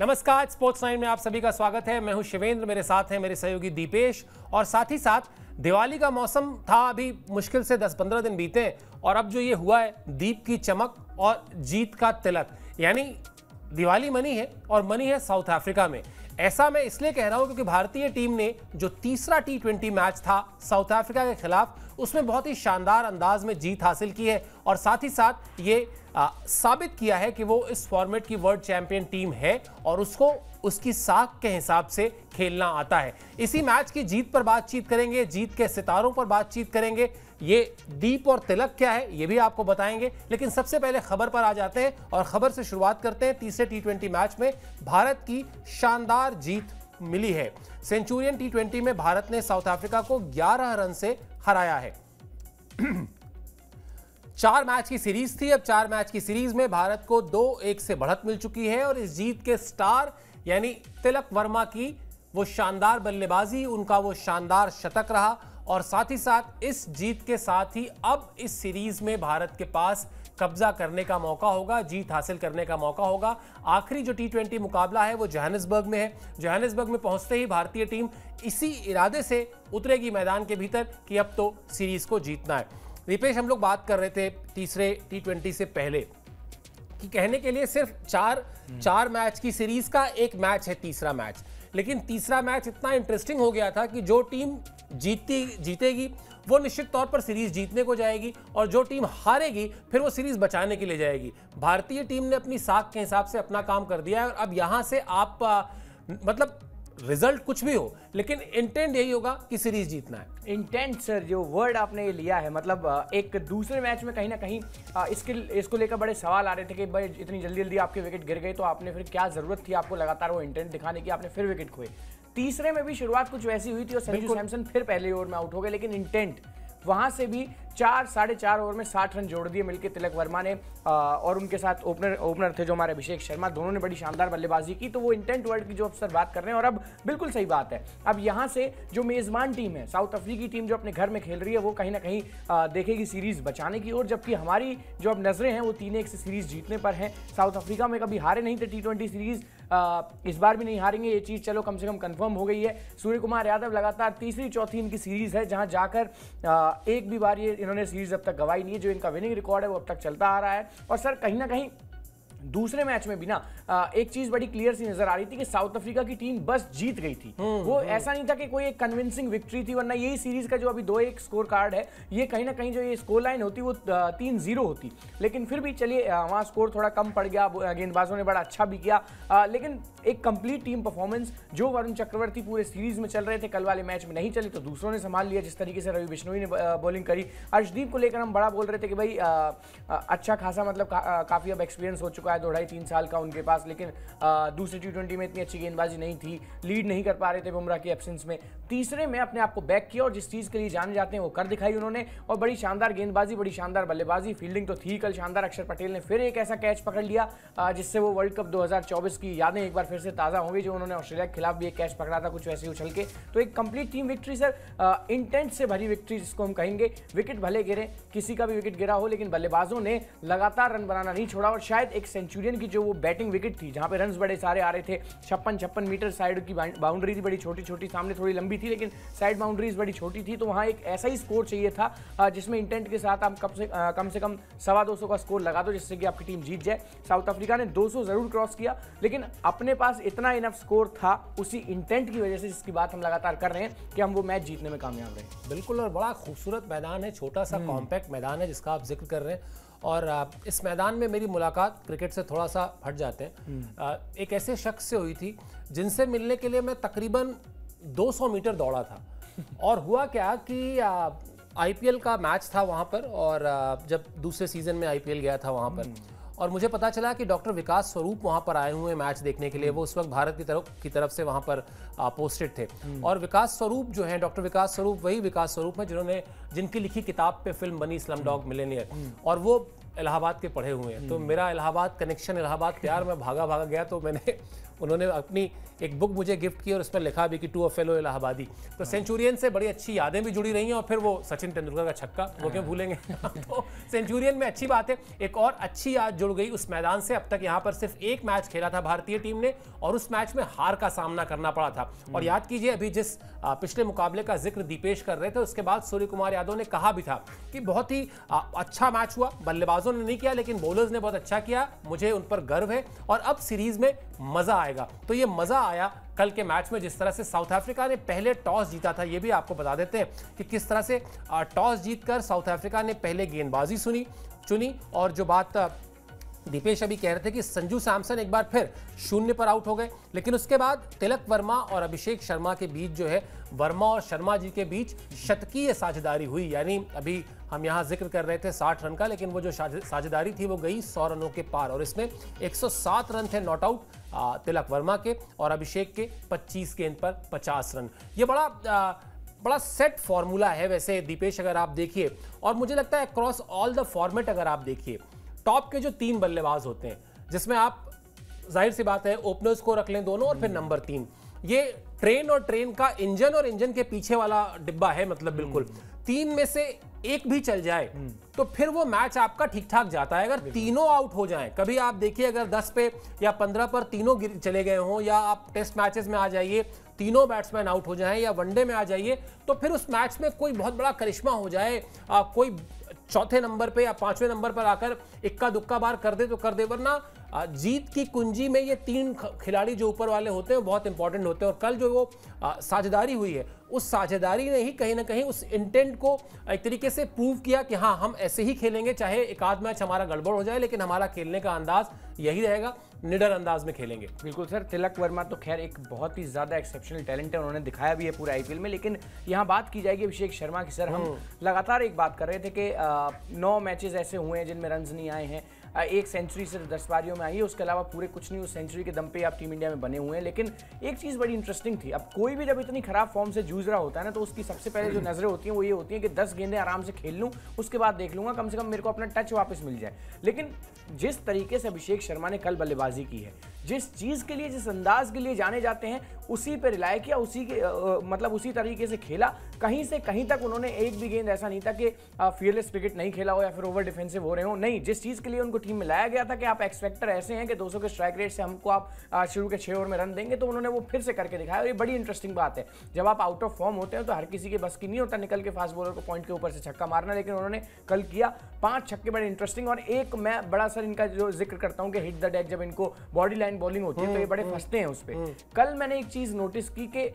नमस्कार, स्पोर्ट्स 9 में आप सभी का स्वागत है। मैं हूं शिवेंद्र, मेरे साथ हैं मेरे सहयोगी दीपेश और साथ ही साथ दिवाली का मौसम था, अभी मुश्किल से 10-15 दिन बीते और अब जो ये हुआ है, दीप की चमक और जीत का तिलक, यानी दिवाली मनी है और मनी है साउथ अफ्रीका में। ऐसा मैं इसलिए कह रहा हूं क्योंकि भारतीय टीम ने जो तीसरा T20 मैच था साउथ अफ्रीका के खिलाफ, उसमें बहुत ही शानदार अंदाज में जीत हासिल की है और साथ ही साथ ये साबित किया है कि वो इस फॉर्मेट की वर्ल्ड चैंपियन टीम है और उसको उसकी साख के हिसाब से खेलना आता है। इसी मैच की जीत पर बातचीत करेंगे, जीत के सितारों पर बातचीत करेंगे, ये दीप और तिलक क्या है ये भी आपको बताएंगे। लेकिन सबसे पहले खबर पर आ जाते हैं और खबर से शुरुआत करते हैं। तीसरे T20 मैच में भारत की शानदार जीत मिली है। सेंचुरियन T20 में भारत ने साउथ अफ्रीका को 11 रन से हराया है। 4 मैच की सीरीज थी, अब 4 मैच की सीरीज में भारत को 2-1 से बढ़त मिल चुकी है और इस जीत के स्टार यानी तिलक वर्मा की वो शानदार बल्लेबाजी, उनका वो शानदार शतक रहा और साथ ही साथ इस जीत के साथ ही अब इस सीरीज में भारत के पास कब्जा करने का मौका होगा, जीत हासिल करने का मौका होगा। आखिरी जो T20 मुकाबला है वो जोहानिसबर्ग में है। जोहानिसबर्ग में पहुंचते ही भारतीय टीम इसी इरादे से उतरेगी मैदान के भीतर कि अब तो सीरीज को जीतना है। दीपेश, हम लोग बात कर रहे थे तीसरे T20 से पहले कि कहने के लिए सिर्फ चार मैच की सीरीज का एक मैच है तीसरा मैच, लेकिन तीसरा मैच इतना इंटरेस्टिंग हो गया था कि जो टीम जीतेगी वो निश्चित तौर पर सीरीज जीतने को जाएगी और जो टीम हारेगी फिर वो सीरीज बचाने के लिए जाएगी। भारतीय टीम ने अपनी साख के हिसाब से अपना काम कर दिया है और अब यहां से आप मतलब रिजल्ट कुछ भी हो लेकिन इंटेंट यही होगा कि सीरीज जीतना है। इंटेंट सर, जो वर्ड आपने ये लिया है, मतलब एक दूसरे मैच में कहीं ना कहीं इसको लेकर बड़े सवाल आ रहे थे कि भाई इतनी जल्दी जल्दी आपके विकेट गिर गए तो आपने फिर क्या जरूरत थी आपको लगातार वो इंटेंट दिखाने की, आपने फिर विकेट खोए। तीसरे में भी शुरुआत कुछ वैसी हुई थी और संजू सैमसन फिर पहले ओवर में आउट हो गए, लेकिन इंटेंट वहां से भी 4-4.5 ओवर में 60 रन जोड़ दिए मिलकर तिलक वर्मा ने और उनके साथ ओपनर थे जो हमारे अभिषेक शर्मा, दोनों ने बड़ी शानदार बल्लेबाजी की। तो वो इंटेंट वर्ड की जो अफसर बात कर रहे हैं और अब बिल्कुल सही बात है। अब यहां से जो मेजबान टीम है साउथ अफ्रीकी टीम जो अपने घर में खेल रही है वो कहीं ना कहीं देखेगी सीरीज बचाने की ओर, जबकि हमारी जो अब नजरें हैं वो 3-1 से सीरीज जीतने पर हैं। साउथ अफ्रीका में कभी हारे नहीं थे T20 सीरीज, इस बार भी नहीं हारेंगे, ये चीज चलो कम से कम कंफर्म हो गई है। सूर्य कुमार यादव लगातार तीसरी चौथी इनकी सीरीज है जहां जाकर एक भी बार ये इन्होंने सीरीज अब तक गवाई नहीं है। जो इनका विनिंग रिकॉर्ड है वो अब तक चलता आ रहा है। और सर कहीं ना कहीं दूसरे मैच में भी ना एक चीज बड़ी क्लियर सी नजर आ रही थी कि साउथ अफ्रीका की टीम बस जीत गई थी। वो ऐसा नहीं था कि कोई एक कन्विंसिंग विक्ट्री थी, वरना यही सीरीज का जो अभी 2-1 स्कोर कार्ड है ये कहीं ना कहीं जो ये स्कोर लाइन होती वो 3-0 होती, लेकिन फिर भी चलिए वहां स्कोर थोड़ा कम पड़ गया, गेंदबाजों ने बड़ा अच्छा भी किया, लेकिन एक कंप्लीट टीम परफॉर्मेंस जो वरुण चक्रवर्ती पूरे सीरीज में चल रहे थे कल वाले मैच में नहीं चली तो दूसरों ने संभाल लिया। जिस तरीके से रवि बिश्नोई ने बॉलिंग करी, अर्शदीप को लेकर हम बड़ा बोल रहे थे कि भाई अच्छा खासा मतलब काफी अब एक्सपीरियंस हो चुका है, 2-2.5-3 साल का उनके पास, लेकिन दूसरे T20 में इतनी अच्छी गेंदबाजी नहीं थी, लीड नहीं कर पा रहे थे बुमराह की एब्सेंस में। तीसरे में अपने आप को बैक किया और जिस चीज के लिए जाने जाते हैं वो कर दिखाई उन्होंने और बड़ी शानदार गेंदबाजी, बड़ी शानदार बल्लेबाजी, फील्डिंग तो थी कल शानदार। अक्षर पटेल ने फिर एक ऐसा कैच पकड़ लिया जिससे वो वर्ल्ड कप 2024 की यादें एक बार फिर से ताजा हो गई, जो उन्होंने ऑस्ट्रेलिया के खिलाफ भी एक कैच पकड़ा था कुछ वैसे उछल के। तो एक complete team victory sir, intent से भरी विक्ट्री जिसको हम कहेंगे। विकेट भले गिरे, किसी का भी विकेट गिरा हो, लेकिन बल्लेबाजों ने लगातार रन बनाना नहीं छोड़ा और शायद एक सेंचुरियन की जो वो बैटिंग विकेट थी जहां पे रन्स बड़े सारे आ रहे थे, 56 मीटर साइड की बाउंड्री थी बड़ी छोटी छोटी, सामने थोड़ी लंबी थी लेकिन साइड बाउंड्रीज बड़ी छोटी थी, तो वहां एक ऐसा ही स्कोर चाहिए था जिसमें इंटेंट के साथ आप कम से कम 250 का स्कोर लगा दो जिससे कि आपकी टीम जीत जाए। साउथ अफ्रीका ने 200 जरूर क्रॉस किया लेकिन अपने पास इतना इनफ स्कोर था उसी इंटेंट की वजह से जिसकी बात हम लगातार कर रहे हैं कि हम वो मैच जीतने में कामयाब रहे। बिल्कुल, और बड़ा खूबसूरत मैदान है, छोटा सा कॉम्पैक्ट मैदान है जिसका आप जिक्र कर रहे हैं और इस मैदान में मेरी मुलाकात क्रिकेट से थोड़ा सा हट जाते हैं, एक ऐसे शख्स से हुई थी जिनसे मिलने के लिए मैं तकरीबन 200 मीटर दौड़ा था और हुआ क्या कि आईपीएल का मैच था वहाँ पर और जब दूसरे सीजन में आईपीएल गया था वहाँ पर और मुझे पता चला कि डॉक्टर विकास स्वरूप वहाँ पर आए हुए मैच देखने के लिए। वो उस वक्त भारत की तरफ से वहाँ पर पोस्टेड थे और विकास स्वरूप जो हैं, डॉक्टर विकास स्वरूप वही विकास स्वरूप हैं जिनकी लिखी किताब पे फिल्म बनी स्लमडॉग मिलियनेयर और वो इलाहाबाद के पढ़े हुए हैं। तो मेरा इलाहाबाद कनेक्शन, इलाहाबाद प्यार, मैं भागा गया तो मैंने उन्होंने अपनी एक बुक मुझे गिफ्ट की और उस पर लिखा भी कि टू अ फेलो इलाहाबादी। तो सेंचुरियन से बड़ी अच्छी यादें भी जुड़ी रही हैं और फिर वो सचिन तेंदुलकर का छक्का, वो क्यों भूलेंगे। तो सेंचुरियन में अच्छी बात है। एक और अच्छी याद जुड़ गई उस मैदान से। अब तक यहाँ पर सिर्फ एक मैच खेला था भारतीय टीम ने और उस मैच में हार का सामना करना पड़ा था। और याद कीजिए, अभी जिस पिछले मुकाबले का जिक्र दीपेश कर रहे थे, उसके बाद सूर्य कुमार यादव ने कहा भी था कि बहुत ही अच्छा मैच हुआ, बल्लेबाजों ने नहीं किया लेकिन बॉलर्स ने बहुत अच्छा किया, मुझे उन पर गर्व है और अब सीरीज में मजा आएगा। तो ये मजा आया कल के मैच में, जिस तरह से साउथ अफ्रीका ने पहले टॉस जीता था। ये भी आपको बता देते हैं कि किस तरह से टॉस जीतकर साउथ अफ्रीका ने पहले गेंदबाजी चुनी। और जो बात दीपेश अभी कह रहे थे कि संजू सैमसन एक बार फिर 0 पर आउट हो गए, लेकिन उसके बाद तिलक वर्मा और अभिषेक शर्मा के बीच जो है, वर्मा और शर्मा जी के बीच शतकीय साझेदारी हुई। यानी अभी हम यहाँ जिक्र कर रहे थे 60 रन का, लेकिन वो जो साझेदारी थी वो गई 100 रनों के पार और इसमें 107 रन थे नॉट आउट तिलक वर्मा के और अभिषेक के 25 गेंद पर 50 रन। ये बड़ा सेट फॉर्मूला है वैसे दीपेश, अगर आप देखिए। और मुझे लगता है अक्रॉस ऑल द फॉर्मेट अगर आप देखिए, टॉप के जो 3 बल्लेबाज होते हैं, जिसमें आप जाहिर सी बात है ओपनर्स को रख लें दोनों और फिर नंबर 3, ये ट्रेन और ट्रेन का इंजन और इंजन के पीछे वाला डिब्बा है। मतलब बिल्कुल 3 में से एक भी चल जाए तो फिर वो मैच आपका ठीक ठाक जाता है। अगर तीनों आउट हो जाएं, कभी आप देखिए अगर 10 पे या 15 पर तीनों चले गए हों, या आप टेस्ट मैचेस में आ जाइए तीनों बैट्समैन आउट हो जाएं, या वनडे में आ जाइए, तो फिर उस मैच में कोई बहुत बड़ा करिश्मा हो जाए, कोई चौथे नंबर पे या 5वें नंबर पर आकर इक्का दुक्का बार कर दे तो कर दे, वरना जीत की कुंजी में ये 3 खिलाड़ी जो ऊपर वाले होते हैं बहुत इंपॉर्टेंट होते हैं। और कल जो वो साझेदारी हुई है, उस साझेदारी ने ही कहीं ना कहीं उस इंटेंट को एक तरीके से प्रूव किया कि हाँ, हम ऐसे ही खेलेंगे, चाहे एक आध मैच हमारा गड़बड़ हो जाए, लेकिन हमारा खेलने का अंदाज यही रहेगा, निडर अंदाज में खेलेंगे। बिल्कुल सर, तिलक वर्मा तो खैर एक बहुत ही ज़्यादा एक्सेप्शनल टैलेंट है, उन्होंने दिखाया भी है पूरे आईपीएल में। लेकिन यहाँ बात की जाएगी अभिषेक शर्मा की। सर, हम लगातार एक बात कर रहे थे कि 9 मैचेस ऐसे हुए हैं जिनमें रन्स नहीं आए हैं, 1 सेंचुरी सिर्फ 10 पारियों में आई है, उसके अलावा पूरे कुछ नहीं, उस सेंचुरी के दम पे आप टीम इंडिया में बने हुए हैं। लेकिन एक चीज़ बड़ी इंटरेस्टिंग थी, अब कोई भी जब इतनी खराब फॉर्म से जूझ रहा होता है ना, तो उसकी सबसे पहले जो नजरें होती हैं वो ये होती हैं कि 10 गेंदें आराम से खेल लूँ, उसके बाद देख लूँगा, कम से कम मेरे को अपना टच वापस मिल जाए। लेकिन जिस तरीके से अभिषेक शर्मा ने कल बल्लेबाजी की है, जिस चीज़ के लिए, जिस अंदाज के लिए जाने जाते हैं, उसी पर रिलाय किया, उसी के मतलब उसी तरीके से खेला। कहीं से कहीं तक उन्होंने एक भी गेंद ऐसा नहीं था कि फियरलेस क्रिकेट नहीं खेला हो या फिर ओवर डिफेंसिव हो रहे हो। नहीं, जिस चीज़ के लिए उनको टीम में लाया गया था कि आप एक्स फैक्टर ऐसे हैं कि 200 के स्ट्राइक रेट से हमको आप शुरू के 6 ओवर में रन देंगे, तो उन्होंने वो फिर से करके दिखाया। और ये बड़ी इंटरेस्टिंग बात है, जब आप आउट ऑफ फॉर्म होते हैं तो हर किसी के बस की नहीं होता निकल के फास्ट बॉलर को पॉइंट के ऊपर से छक्का मारना, लेकिन उन्होंने कल किया। 5 छक्के बड़े इंटरेस्टिंग। और एक मैं बड़ा सर इनका जो जिक्र करता हूँ कि हिट द डेक, जब इनको बॉडी लाइन बॉलिंग होती है तो ये बड़े फंसते हैं उस पर। कल मैंने एक चीज़ नोटिस की कि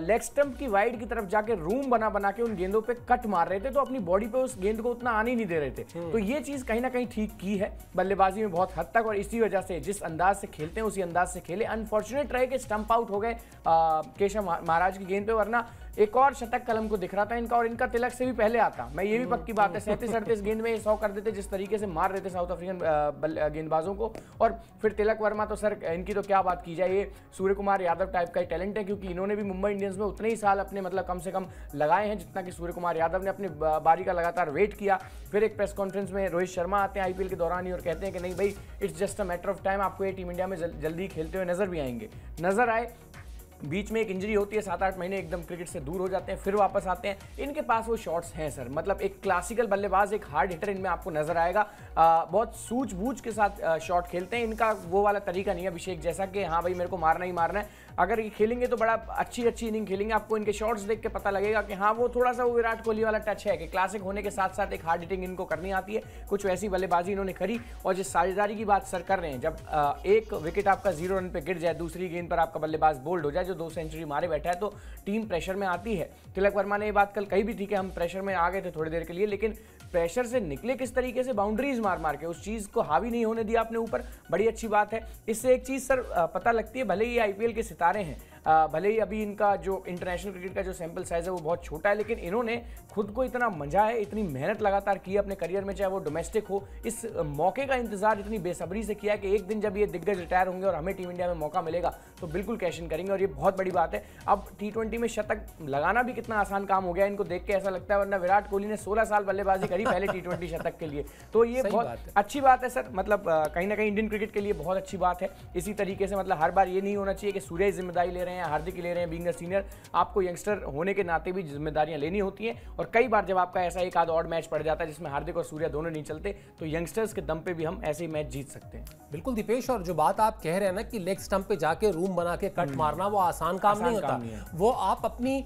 लेग स्टंप की वाइड की तरफ जाके रूम बना के उन गेंदों पे कट मार रहे थे, तो अपनी बॉडी पे उस गेंद को उतना आने ही नहीं दे रहे थे। तो ये चीज कहीं ना कहीं ठीक की है बल्लेबाजी में बहुत हद तक, और इसी वजह से जिस अंदाज से खेलते हैं उसी अंदाज से खेले। अनफॉर्चुनेट रहे कि स्टंप आउट हो गए केशव महाराज की गेंद पे, वरना एक और शतक कलम को दिख रहा था इनका, और इनका तिलक से भी पहले आता। मैं ये भी पक्की बात है, 37-38 गेंद में 100 कर देते जिस तरीके से मार रहे थे साउथ अफ्रीकन गेंदबाजों को। और फिर तिलक वर्मा तो सर इनकी तो क्या बात की जाए, ये सूर्य कुमार यादव टाइप का ही टैलेंट है, क्योंकि इन्होंने भी मुंबई इंडियंस में उतने ही साल अपने मतलब कम से कम लगाए हैं जितना कि सूर्य कुमार यादव ने अपनी बारी का लगातार वेट किया। फिर एक प्रेस कॉन्फ्रेंस में रोहित शर्मा आते हैं आईपीएल के दौरान ही और कहते हैं कि नहीं भाई, it's just a matter of time, आपको ये टीम इंडिया में जल्दी खेलते हुए नजर भी आएंगे। नजर आए, बीच में एक इंजरी होती है, 7-8 महीने एकदम क्रिकेट से दूर हो जाते हैं, फिर वापस आते हैं। इनके पास वो शॉट्स हैं सर, मतलब एक क्लासिकल बल्लेबाज, एक हार्ड हिटर इनमें आपको नजर आएगा। बहुत सूझबूझ के साथ शॉट खेलते हैं। इनका वो वाला तरीका नहीं है अभिषेक जैसा कि हाँ भाई मेरे को मारना ही मारना है। अगर ये खेलेंगे तो बड़ा अच्छी इनिंग खेलेंगे, आपको इनके शॉट्स देख के पता लगेगा कि हाँ वो थोड़ा सा वो विराट कोहली वाला टच है कि क्लासिक होने के साथ साथ एक हार्ड हिटिंग इनको करनी आती है। कुछ वैसी बल्लेबाजी इन्होंने करी। और जिस साझेदारी की बात सर कर रहे हैं, जब एक विकेट आपका 0 रन पे गिर जाए, दूसरी गेंद पर आपका बल्लेबाज बोल्ड हो जाए जो 2 सेंचुरी मारे बैठा है, तो टीम प्रेशर में आती है। तिलक वर्मा ने ये बात कल कही भी थी कि हम प्रेशर में आ गए थे थोड़ी देर के लिए, लेकिन प्रेशर से निकले किस तरीके से, बाउंड्रीज मार मार के, उस चीज को हावी नहीं होने दिया अपने ऊपर, बड़ी अच्छी बात है। इससे एक चीज सर पता लगती है, भले ही आईपीएल के सितारे हैं, भले ही अभी इनका जो इंटरनेशनल क्रिकेट का जो सैंपल साइज है वो बहुत छोटा है, लेकिन इन्होंने खुद को इतना मजा है, इतनी मेहनत लगातार की है अपने करियर में, चाहे वो डोमेस्टिक हो, इस मौके का इंतजार इतनी बेसब्री से किया कि एक दिन जब ये दिग्गज रिटायर होंगे और हमें टीम इंडिया में मौका मिलेगा तो बिल्कुल कैश इन करेंगे, और ये बहुत बड़ी बात है। अब T20 में शतक लगाना भी कितना आसान काम हो गया इनको देख के ऐसा लगता है, वरना विराट कोहली ने 16 साल बल्लेबाजी करी पहले T20 शतक के लिए, तो ये बहुत अच्छी बात है सर। मतलब कहीं ना कहीं इंडियन क्रिकेट के लिए बहुत अच्छी बात है। इसी तरीके से मतलब हर बार ये नहीं होना चाहिए कि सूर्य जिम्मेदारी ले रहे हैं, हार्दिक ले रहे हैं, बीइंग अ सीनियर, आपको यंगस्टर होने के नाते भी जिम्मेदारियां लेनी होती हैं, और कई बार जब आपका ऐसा एक आध ऑड मैच पड़ जाता है जिसमें हार्दिक और सूर्य दोनों नहीं चलते, तो यंगस्टर्स के दम पे भी हम ऐसे ही मैच जीत सकते हैं। बिल्कुल दीपेश, और जो बात आप कह रहे हैं ना कि लेग स्टंप पे जाके रूम बना के कट मारना वो आसान काम नहीं होता, वो आप अपनी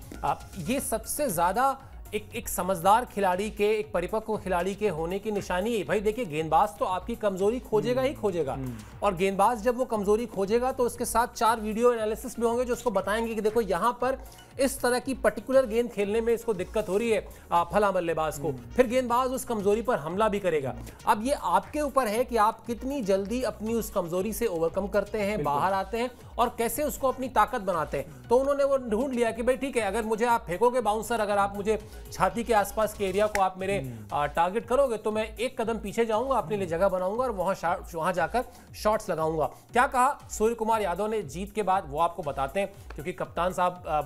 ये सबसे ज्यादा एक समझदार खिलाड़ी के, एक परिपक्व खिलाड़ी के होने की निशानी है। भाई देखिए, गेंदबाज तो आपकी कमजोरी खोजेगा ही खोजेगा, और गेंदबाज जब वो कमजोरी खोजेगा तो उसके साथ 4 वीडियो एनालिसिस भी होंगे जो उसको बताएंगे कि देखो यहाँ पर इस तरह की पर्टिकुलर गेंद खेलने में इसको दिक्कत हो रही है फला बल्लेबाज को, फिर गेंदबाज उस कमजोरी पर हमला भी करेगा। अब ये आपके ऊपर है कि आप कितनी जल्दी अपनी उस कमजोरी से ओवरकम करते हैं, बाहर आते हैं और कैसे उसको अपनी ताकत बनाते हैं। तो उन्होंने वो ढूंढ लिया कि भाई ठीक है, अगर मुझे आप फेंकोगे बाउंसर, अगर आप मुझे छाती के आसपास के एरिया को आप मेरे टारगेट करोगे तो मैं एक कदम पीछे जाऊंगा, अपने लिए जगह बनाऊंगा और वहां जाकर शॉट्स लगाऊंगा। क्या कहा सूर्य कुमार यादव ने जीत के बाद, वो आपको बताते हैं, क्योंकि कप्तान साहब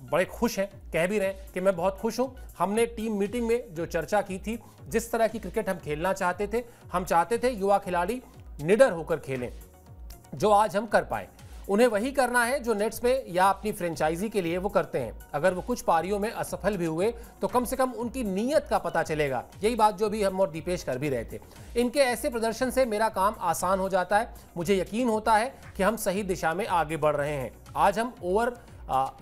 बड़े खुश हैं, कह भी रहे हैं कि मैं बहुत खुश हूं। हमने टीम मीटिंग में जो चर्चा की थी, जिस तरह की क्रिकेट हम खेलना चाहते थे, हम चाहते थे युवा खिलाड़ी निडर होकर खेलें, जो आज हम कर पाए। उन्हें वही करना है जो नेट्स में या अपनी फ्रेंचाइजी के लिए वो करते हैं। अगर वो कुछ पारियों में असफल भी हुए तो कम से कम उनकी नीयत का पता चलेगा। यही बात जो भी हम और दीपेश कर भी रहे थे। इनके ऐसे प्रदर्शन से मेरा काम आसान हो जाता है। मुझे यकीन होता है कि हम सही दिशा में आगे बढ़ रहे हैं। आज हम ओवर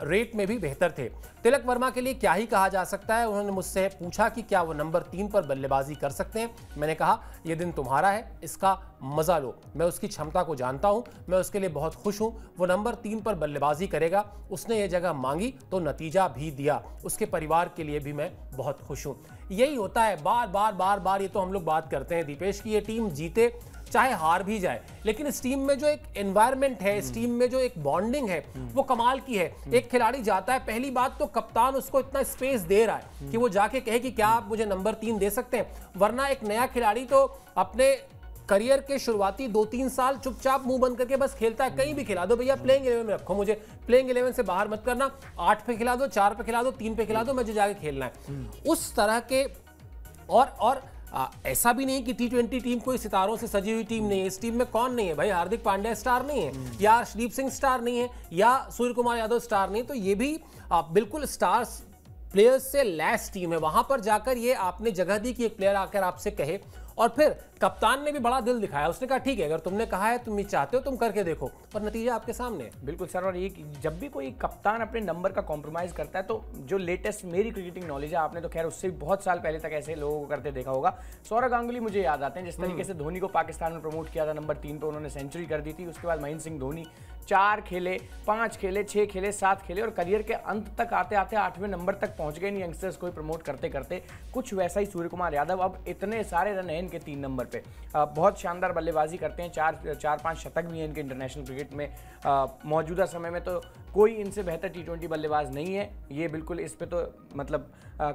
रेट में भी बेहतर थे। तिलक वर्मा के लिए क्या ही कहा जा सकता है। उन्होंने मुझसे पूछा कि क्या वो नंबर 3 पर बल्लेबाजी कर सकते हैं। मैंने कहा यह दिन तुम्हारा है, इसका मजा लो। मैं उसकी क्षमता को जानता हूं, मैं उसके लिए बहुत खुश हूं। वो नंबर 3 पर बल्लेबाजी करेगा। उसने ये जगह मांगी तो नतीजा भी दिया। उसके परिवार के लिए भी मैं बहुत खुश हूं। यही होता है, बार बार ये तो हम लोग बात करते हैं दीपेश की, ये टीम जीते चाहे हार भी जाए, लेकिन इस टीम में जो एक एनवायरनमेंट है, इस टीम में जो एक बॉन्डिंग है, वो कमाल की है। एक खिलाड़ी जाता है, पहली बात तो कप्तान उसको इतना स्पेस दे रहा है कि वो जाके कहे कि क्या आप मुझे नंबर 3 दे सकते हैं, वरना एक नया खिलाड़ी तो अपने करियर के शुरुआती 2-3 साल चुपचाप मुंह बंद करके बस खेलता है। कहीं भी खिला दो भैया, प्लेइंग 11 में रखो, मुझे प्लेइंग 11 से बाहर मत करना, 8 पे खिला दो, 4 पे खिला दो, 3 पे खिला दो, मुझे जाके खेलना है। उस तरह के और ऐसा भी नहीं कि T20 टीम कोई सितारों से सजी हुई टीम नहीं है। इस टीम में कौन नहीं है भाई? हार्दिक पांड्या स्टार नहीं है, या अर्शदीप सिंह स्टार नहीं है, या सूर्य कुमार यादव स्टार नहीं, तो ये भी बिल्कुल स्टार्स प्लेयर्स से लैस टीम है। वहां पर जाकर ये आपने जगह दी कि एक प्लेयर आकर आपसे कहे, और फिर कप्तान ने भी बड़ा दिल दिखाया। उसने कहा ठीक है, अगर तुमने कहा है, तुम ये चाहते हो, तुम करके देखो, और नतीजा आपके सामने है। बिल्कुल सर, और ये जब भी कोई कप्तान अपने नंबर का कॉम्प्रोमाइज करता है, तो जो लेटेस्ट मेरी क्रिकेटिंग नॉलेज है, आपने तो खैर उससे बहुत साल पहले तक ऐसे लोगों को करते देखा होगा। सौरव गांगुली मुझे याद आते हैं, जिस तरीके से धोनी को पाकिस्तान में प्रमोट किया था, नंबर 3 पे उन्होंने सेंचुरी कर दी थी। उसके बाद महेंद्र सिंह धोनी 4 खेले, 5 खेले, 6 खेले, 7 खेले, और करियर के अंत तक आते आते 8वें नंबर तक पहुंच गए इन यंगस्टर्स को प्रमोट करते करते। कुछ वैसा ही सूर्य कुमार यादव, अब इतने सारे रन हैं इनके 3 नंबर पे, बहुत शानदार बल्लेबाजी करते हैं। 4-5 शतक भी हैं इनके इंटरनेशनल क्रिकेट में। मौजूदा समय में तो कोई इनसे बेहतर T20 बल्लेबाज नहीं है। ये बिल्कुल इस पे तो मतलब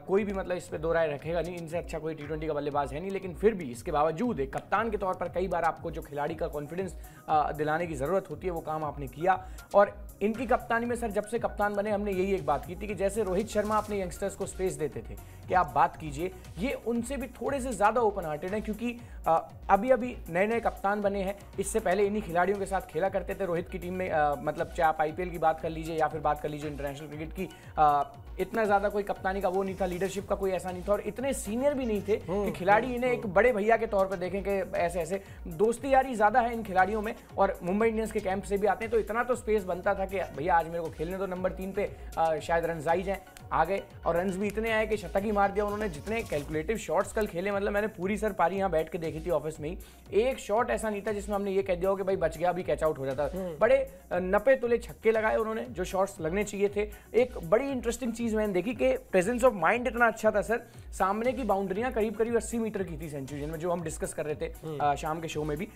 कोई भी मतलब इस पे दो राय रखेगा नहीं, इनसे अच्छा कोई T20 का बल्लेबाज है नहीं। लेकिन फिर भी इसके बावजूद एक कप्तान के तौर पर कई बार आपको जो खिलाड़ी का कॉन्फिडेंस दिलाने की ज़रूरत होती है, वो काम आपने किया। और इनकी कप्तानी में सर, जब से कप्तान बने, हमने यही एक बात की थी कि जैसे रोहित शर्मा अपने यंगस्टर्स को स्पेस देते थे कि आप बात कीजिए, ये उनसे भी थोड़े से ज़्यादा ओपन हार्टेड हैं, क्योंकि अभी नए कप्तान बने हैं। इससे पहले इन्हीं खिलाड़ियों के साथ खेला करते थे रोहित की टीम में। मतलब चाहे आप IPL की बात कर लीजिए या फिर बात कर लीजिए इंटरनेशनल क्रिकेट की, इतना ज़्यादा कोई कप्तानी का वो नहीं था, लीडरशिप का कोई ऐसा नहीं था, और इतने सीनियर भी नहीं थे कि खिलाड़ी इन्हें एक बड़े भैया के तौर पर देखें कि ऐसे दोस्ती यारी ज़्यादा है इन खिलाड़ियों में। और मुंबई इंडियंस के कैंप से भी आते हैं, तो इतना तो स्पेस बनता था कि भैया आज मेरे को खेलने दो नंबर 3 पे, शायद रन आई जाए। आ गए और रन्स भी इतने आए कि शतक ही मार दिया उन्होंने। जितने कैलकुलेटिव शॉट्स कल खेले, मतलब मैंने पूरी सर पारी यहाँ बैठ के देखी थी ऑफिस में ही, एक शॉट ऐसा नहीं था जिसमें हमने ये कह दिया हो कि भाई बच गया, अभी कैच आउट हो जाता। बड़े नपे तुले छक्के लगाए उन्होंने जो शॉट्स लगने चाहिए थे। एक बड़ी इंटरेस्टिंग चीज मैंने देखी कि प्रेजेंस ऑफ माइंड इतना अच्छा था सर, सामने की बाउंड्रियां करीब करीब 80 मीटर की थी सेंचुरियन में, जो हम डिस्कस कर रहे थे शाम के शो में भी।